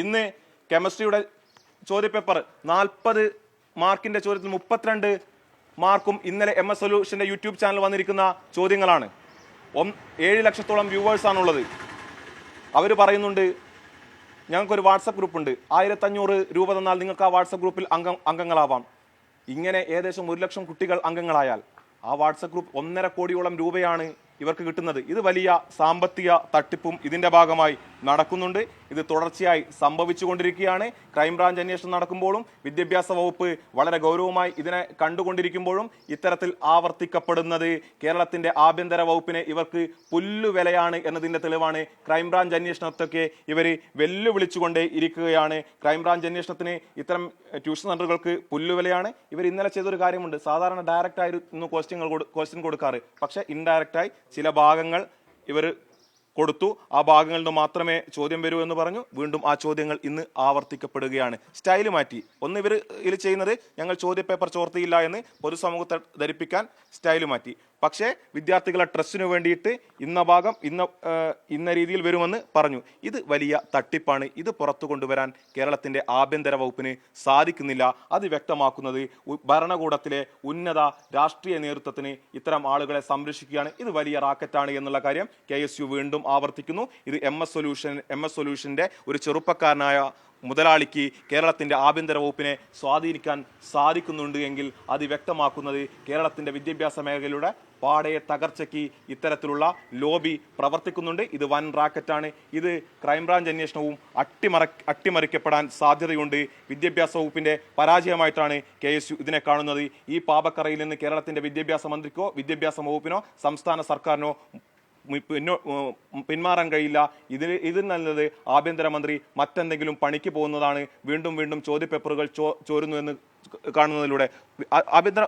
ഇന്ന് കെമിസ്ട്രിയുടെ ചോദ്യപേപ്പർ 40 മാർക്കിന്റെ ചോദ്യത്തിൽ 32 മാർക്കും ഇന്നലെ MS സൊല്യൂഷന്റെ യൂട്യൂബ് ചാനൽ വന്നിരിക്കുന്ന ചോദ്യങ്ങളാണ്. 7 ലക്ഷത്തോളം വ്യൂവേഴ്സ് ആണുള്ളത്. അവർ പറയുന്നുണ്ട് ഞങ്ങൾക്കൊരു വാട്സപ്പ് ഗ്രൂപ്പ് ഉണ്ട്, 1500 രൂപ തന്നാൽ നിങ്ങൾക്ക് ആ വാട്സപ്പ് ഗ്രൂപ്പിൽ അംഗങ്ങളാവാം. ഇങ്ങനെ ഏകദേശം 1 ലക്ഷം കുട്ടികൾ അംഗങ്ങളായാൽ ആ വാട്സപ്പ് ഗ്രൂപ്പ് 1.5 കോടിയോളം രൂപയാണ് ഇവർക്ക് കിട്ടുന്നത്. ഇത് വലിയ സാമ്പത്തിക തട്ടിപ്പും ഇതിന്റെ ഭാഗമായി നടക്കുന്നുണ്ട്. ഇത് തുടർച്ചയായി സംഭവിച്ചുകൊണ്ടിരിക്കുകയാണ്. ക്രൈംബ്രാഞ്ച് അന്വേഷണം നടക്കുമ്പോഴും വിദ്യാഭ്യാസ വകുപ്പ് വളരെ ഗൗരവമായി ഇതിനെ കണ്ടുകൊണ്ടിരിക്കുമ്പോഴും ഇത്തരത്തിൽ ആവർത്തിക്കപ്പെടുന്നത് കേരളത്തിന്റെ ആഭ്യന്തര വകുപ്പിനെ ഇവർക്ക് പുല്ലുവിലയാണ് എന്നതിന്റെ തെളിവാണ്. ക്രൈംബ്രാഞ്ച് അന്വേഷണത്തൊക്കെ ഇവർ വെല്ലുവിളിച്ചുകൊണ്ടേ ഇരിക്കുകയാണ്. ക്രൈംബ്രാഞ്ച് അന്വേഷണത്തിന് ഇത്തരം ട്യൂഷൻ സെന്ററുകൾക്ക് പുല്ലുവിലയാണ്. ഇവർ ഇന്നലെ ചെയ്തൊരു കാര്യമുണ്ട്. സാധാരണ ഡയറക്റ്റ് ആയിരുന്നു ക്വസ്റ്റ്യൻ കൊടുക്കാറ്, പക്ഷെ ഇൻഡയറക്റ്റായി ചില ഭാഗങ്ങൾ ഇവർ കൊടുത്തു. ആ ഭാഗങ്ങളിൽ നിന്ന് മാത്രമേ ചോദ്യം വരൂ എന്ന് പറഞ്ഞു. വീണ്ടും ആ ചോദ്യങ്ങൾ ഇന്ന് ആവർത്തിക്കപ്പെടുകയാണ്. സ്റ്റൈല് മാറ്റി. ഒന്ന് ഇവർ ഇതിൽ ചെയ്യുന്നത് ഞങ്ങൾ ചോദ്യപേപ്പർ ചോർത്തിയില്ല എന്ന് പൊതുസമൂഹത്തെ ധരിപ്പിക്കാൻ സ്റ്റൈല് മാറ്റി. പക്ഷേ വിദ്യാർത്ഥികളെ ട്രസ്റ്റിന് വേണ്ടിയിട്ട് ഇന്ന ഭാഗം ഇന്ന രീതിയിൽ വരുമെന്ന് പറഞ്ഞു. ഇത് വലിയ തട്ടിപ്പാണ്. ഇത് പുറത്തു കൊണ്ടുവരാൻ കേരളത്തിന്റെ ആഭ്യന്തര വകുപ്പിന് സാധിക്കുന്നില്ല. അത് വ്യക്തമാക്കുന്നത് ഭരണകൂടത്തിലെ ഉന്നത രാഷ്ട്രീയ നേതൃത്വത്തിന് ഇത്തരം ആളുകളെ സംരക്ഷിക്കുകയാണ്. ഇത് വലിയ റാക്കറ്റാണ് എന്നുള്ള കാര്യം KSU വീണ്ടും ആവർത്തിക്കുന്നു. ഇത് MS സൊല്യൂഷന്റെ ഒരു ചെറുപ്പക്കാരനായ മുതലാളിക്ക് കേരളത്തിന്റെ ആഭ്യന്തര വകുപ്പിനെ സ്വാധീനിക്കാൻ സാധിക്കുന്നുണ്ട് എങ്കിൽ അത് വ്യക്തമാക്കുന്നത് കേരളത്തിന്റെ വിദ്യാഭ്യാസ മേഖലയുടെ പാടയെ തകർച്ചയ്ക്ക് ഇത്തരത്തിലുള്ള ലോബി പ്രവർത്തിക്കുന്നുണ്ട്. ഇത് വൻ റാക്കറ്റാണ്. ഇത് ക്രൈംബ്രാഞ്ച് അന്വേഷണവും അട്ടിമറിക്കപ്പെടാൻ സാധ്യതയുണ്ട്. വിദ്യാഭ്യാസ വകുപ്പിന്റെ പരാജയമായിട്ടാണ് KSU ഇതിനെ കാണുന്നത്. ഈ പാപക്കറയിൽ നിന്ന് കേരളത്തിന്റെ വിദ്യാഭ്യാസ മന്ത്രിക്കോ വിദ്യാഭ്യാസ വകുപ്പിനോ സംസ്ഥാന സർക്കാരിനോ പിന്മാറാൻ കഴിയില്ല. ഇതിൽ നല്ലത് ആഭ്യന്തരമന്ത്രി മറ്റെന്തെങ്കിലും പണിക്ക് പോകുന്നതാണ്. വീണ്ടും ചോദ്യപേപ്പറുകൾ ചോരുന്നു എന്ന് കാണുന്നതിലൂടെ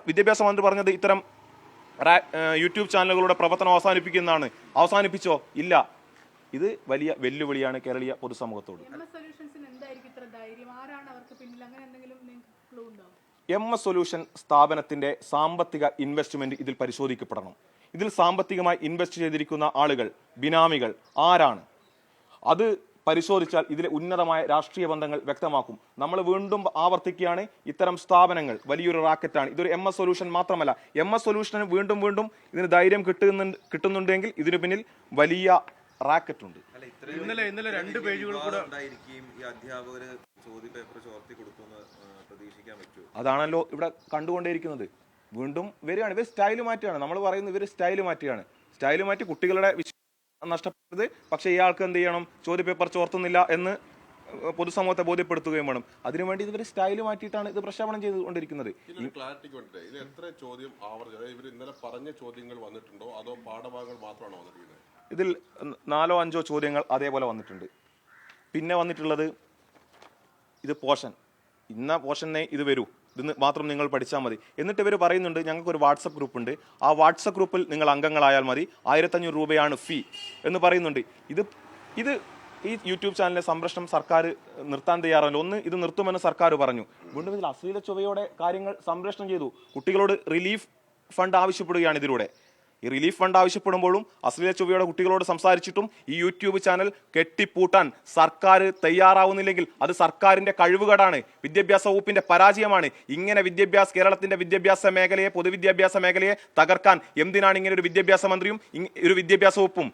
വിദ്യാഭ്യാസ മന്ത്രി പറഞ്ഞത് ഇത്തരം യൂട്യൂബ് ചാനലുകളുടെ പ്രവർത്തനം അവസാനിപ്പിക്കുന്നതാണ്. അവസാനിപ്പിച്ചോ? ഇല്ല. ഇത് വലിയ വെല്ലുവിളിയാണ് കേരളീയ പൊതുസമൂഹത്തോട്. MS സൊല്യൂഷൻ സ്ഥാപനത്തിന്റെ സാമ്പത്തിക ഇൻവെസ്റ്റ്മെന്റ് ഇതിൽ പരിശോധിക്കപ്പെടണം. ഇതിൽ സാമ്പത്തികമായി ഇൻവെസ്റ്റ് ചെയ്തിരിക്കുന്ന ആളുകൾ, ബിനാമികൾ ആരാണ്? അത് പരിശോധിച്ചാൽ ഇതിലെ ഉന്നതമായ രാഷ്ട്രീയ ബന്ധങ്ങൾ വ്യക്തമാക്കും. നമ്മൾ വീണ്ടും ആവർത്തിക്കുകയാണ്, ഇത്തരം സ്ഥാപനങ്ങൾ വലിയൊരു റാക്കറ്റാണ്. ഇതൊരു MS സൊല്യൂഷൻ മാത്രമല്ല, MS സൊല്യൂഷന് വീണ്ടും ഇതിന് ധൈര്യം കിട്ടുന്നുണ്ടെങ്കിൽ ഇതിനു പിന്നിൽ വലിയ റാക്കറ്റ് ഉണ്ട്. ഇന്നലെ 2 പേജുകൾ കൂടെ അതാണല്ലോ ഇവിടെ കണ്ടുകൊണ്ടേയിരിക്കുന്നത്. വീണ്ടും വരികയാണ്. ഇവർ സ്റ്റൈല് മാറ്റുകയാണ്. നമ്മൾ പറയുന്നത് ഇവർ സ്റ്റൈല് മാറ്റുകയാണ്. സ്റ്റൈല് മാറ്റി കുട്ടികളുടെ വിശ്വാസം നഷ്ടപ്പെട്ടത്. പക്ഷേ ഇയാൾക്ക് എന്ത് ചെയ്യണം? ചോദ്യപേപ്പർ ചോർത്തുന്നില്ല എന്ന് പൊതുസമൂഹത്തെ ബോധ്യപ്പെടുത്തുകയും വേണം. അതിനുവേണ്ടി ഇവർ സ്റ്റൈല് മാറ്റിയിട്ടാണ് ഇത് പ്രക്ഷേപണം ചെയ്തുകൊണ്ടിരിക്കുന്നത്. ഇതിൽ 4-5 ചോദ്യങ്ങൾ അതേപോലെ വന്നിട്ടുണ്ട്. പിന്നെ വന്നിട്ടുള്ളത് ഇത് പോർഷൻ, ഇന്ന പോർഷനെ ഇത് വരൂ, ഇത് മാത്രം നിങ്ങൾ പഠിച്ചാൽ മതി. എന്നിട്ട് ഇവർ പറയുന്നുണ്ട് ഞങ്ങൾക്കൊരു വാട്സപ്പ് ഗ്രൂപ്പ് ഉണ്ട്, ആ വാട്സപ്പ് ഗ്രൂപ്പിൽ നിങ്ങൾ അംഗങ്ങളായാൽ മതി, 1500 രൂപയാണ് ഫീ എന്ന് പറയുന്നുണ്ട്. ഇത് ഈ യൂട്യൂബ് ചാനലിലെ സംരക്ഷണം സർക്കാർ നിർത്താൻ തയ്യാറല്ല. ഒന്ന്, ഇത് നിർത്തുമെന്ന് സർക്കാർ പറഞ്ഞു. വീണ്ടും ഇതിൽ അശ്ലീല ചൊവ്വയോടെ കാര്യങ്ങൾ സംരക്ഷണം ചെയ്തു. കുട്ടികളോട് റിലീഫ് ഫണ്ട് ആവശ്യപ്പെടുകയാണ് ഇതിലൂടെ. ഈ റിലീഫ് ഫണ്ട് ആവശ്യപ്പെടുമ്പോഴും അശ്ലീല ചൊവ്വയോടെ കുട്ടികളോട് സംസാരിച്ചിട്ടും ഈ യൂട്യൂബ് ചാനൽ കെട്ടിപ്പൂട്ടാൻ സർക്കാർ തയ്യാറാവുന്നില്ലെങ്കിൽ അത് സർക്കാരിന്റെ കഴിവുകേടാണ്, വിദ്യാഭ്യാസ വകുപ്പിന്റെ പരാജയമാണ്. ഇങ്ങനെ കേരളത്തിന്റെ വിദ്യാഭ്യാസ മേഖലയെ, പൊതുവിദ്യാഭ്യാസ മേഖലയെ തകർക്കാൻ എന്തിനാണ് ഇങ്ങനെ ഒരു വിദ്യാഭ്യാസ മന്ത്രിയും ഒരു വിദ്യാഭ്യാസ വകുപ്പും?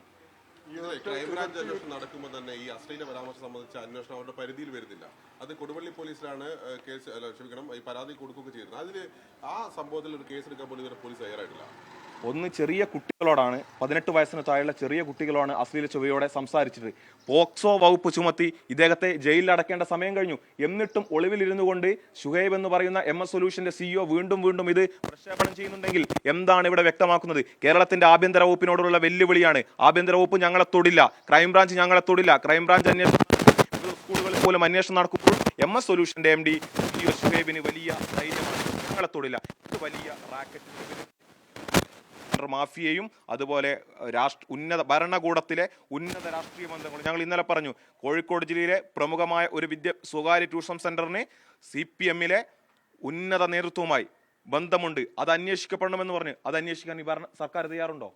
ക്രൈംബ്രാഞ്ച് അന്വേഷണം നടക്കുമ്പോൾ തന്നെ ഈ അശ്ലീല പരാമർശം സംബന്ധിച്ച അന്വേഷണം അവരുടെ പരിധിയിൽ വരുന്നില്ല. അത് കൊടുവള്ളി പോലീസിലാണ് ഈ പരാതി കൊടുക്കുകയൊക്കെ ചെയ്യുന്നത്. അതിൽ ആ സംഭവത്തിൽ ഒരു കേസ് എടുക്കാൻ പോലും പോലീസ് തയ്യാറായിട്ടില്ല. ഒന്ന്, ചെറിയ കുട്ടികളോടാണ്, 18 വയസ്സിന് താഴെയുള്ള ചെറിയ കുട്ടികളോടാണ് അശ്ലീല ചൊവ്വയോടെ സംസാരിച്ചത്. പോക്സോ വകുപ്പ് ചുമത്തി ഇദ്ദേഹത്തെ ജയിലിൽ അടക്കേണ്ട സമയം കഴിഞ്ഞു. എന്നിട്ടും ഒളിവിലിരുന്നു കൊണ്ട് ഷുഹൈബ് എന്ന് പറയുന്ന MS സൊല്യൂഷന്റെ CEO വീണ്ടും ഇത് പ്രക്ഷേപണം ചെയ്യുന്നുണ്ടെങ്കിൽ എന്താണ് ഇവിടെ വ്യക്തമാക്കുന്നത്? കേരളത്തിന്റെ ആഭ്യന്തര വകുപ്പിനോടുള്ള വെല്ലുവിളിയാണ്. ആഭ്യന്തര വകുപ്പ് ഞങ്ങളെ തൊടില്ല, ക്രൈംബ്രാഞ്ച് ഞങ്ങളെ തൊടില്ല. ക്രൈംബ്രാഞ്ച് അന്വേഷണം സ്കൂളുകളിൽ പോലും അന്വേഷണം നടക്കുമ്പോൾ MS സൊല്യൂഷന്റെ MD ഷുഹൈബിന് വലിയ ധൈര്യമാണ്, ഞങ്ങളെ തൊടില്ല. ഇത് വലിയ റാക്കറ്റ് മാഫിയയും അതുപോലെ ഭരണകൂടത്തിലെ ഉന്നത രാഷ്ട്രീയ ബന്ധങ്ങളും. ഞങ്ങൾ ഇന്നലെ പറഞ്ഞു, കോഴിക്കോട് ജില്ലയിലെ പ്രമുഖമായ ഒരു സ്വകാര്യ ട്യൂഷൻ സെന്ററിന് CPM-ലെ ഉന്നത നേതൃത്വവുമായി ബന്ധമുണ്ട്, അത് അന്വേഷിക്കപ്പെടണമെന്ന് പറഞ്ഞു. അത് അന്വേഷിക്കാൻ ഈ സർക്കാർ തയ്യാറുണ്ടോ?